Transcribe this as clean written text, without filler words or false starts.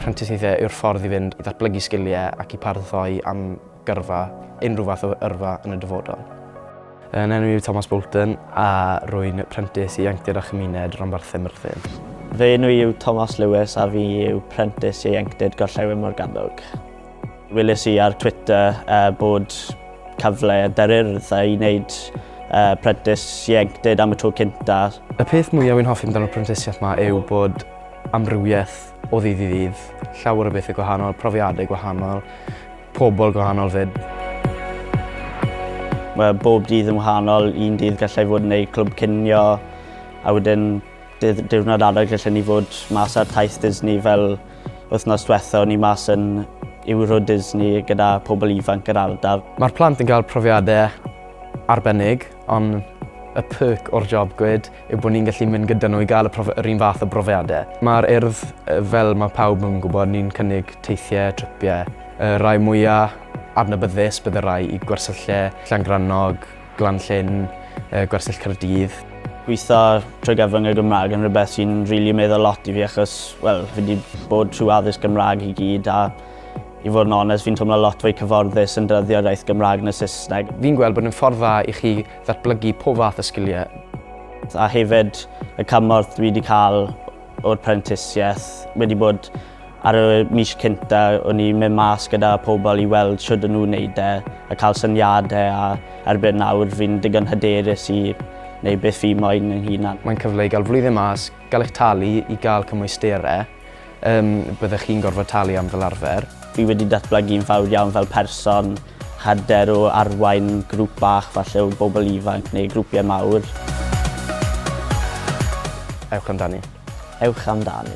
Prentisiaethau yw'r ffordd i fynd i ddatblygu sgiliau ac i paratoi am gyrfa unrhyw fath o yrfa yn y dyfodol. Yn enw yw Thomas Bolton a rwy'n prentis i Ieuenctid a chymuned Rhanbarthau Myrddin. Fy enw yw Thomas Lewis a fi yw prentis i Ieuenctid Gorllewin Morgannwg. Weles i ar Twitter bod cyfle dyryrdd i wneud prentis i Ieuenctid am y tro cynta. Y peth mwyaf wy'n hoffi amdano'r prentisiaeth yma yw bod amrywiaeth o ddydd i ddydd, llawer o bethau gwahanol, profiadau gwahanol, pobl gwahanol fyd. Mae bob dydd yn wahanol, un dydd gallai fod yn gwneud clwb cinio, a wedyn diwrnod arall gallai ni fod mas ar taith Disney fel wythnos diwetha o'n i mas yn Euro Disney gyda pobl ifanc yr ardal. Mae'r plant yn cael profiadau arbennig, ond y perk o'r job gwed yw bod ni'n gallu mynd gyda nhw i gael yr un fath o brofiadau. Mae'r urdd fel mae pawb yn gwybod, ni'n cynnig teithiau, tripiau. Rai mwyaf adnabyddus bydd y rai i gwersyllau Llangrannog, Glanllyn, gwersyll Caerdydd. Gweithio trwy gyfrwng y Gymraeg yn rhywbeth sy'n rili meddwl lot i fi achos, wel, fi wedi bod trwy addysg Gymraeg i gyd a i fod yn onest, fi'n teimlo lot fwy cyfforddus yn defnyddio'r iaith Gymraeg na Saesneg. Fi'n gweld bod yn ffordd dda i chi ddatblygu pob fath o sgiliau. A hefyd y cymorth dwi wedi cael o'r prentisiaeth wedi bod ar y mis cynta o'n i'n mynd mas gyda pobl i weld sut o'n nhw'n wneud a cael syniadau a erbyn nawr fi'n digon hyderus i wneud beth fi moyn yn hunan. Mae'n cyfle i gael flwyddyn mas, gael eich talu i gael cymwysterau. Byddech chi'n gorfod talu am fel arfer. Fi wedi datblygu'n fawr iawn fel person, hyder o arwain grŵp bach falle o bobl ifanc neu grwpiau mawr. Ewch amdani. Ewch amdani.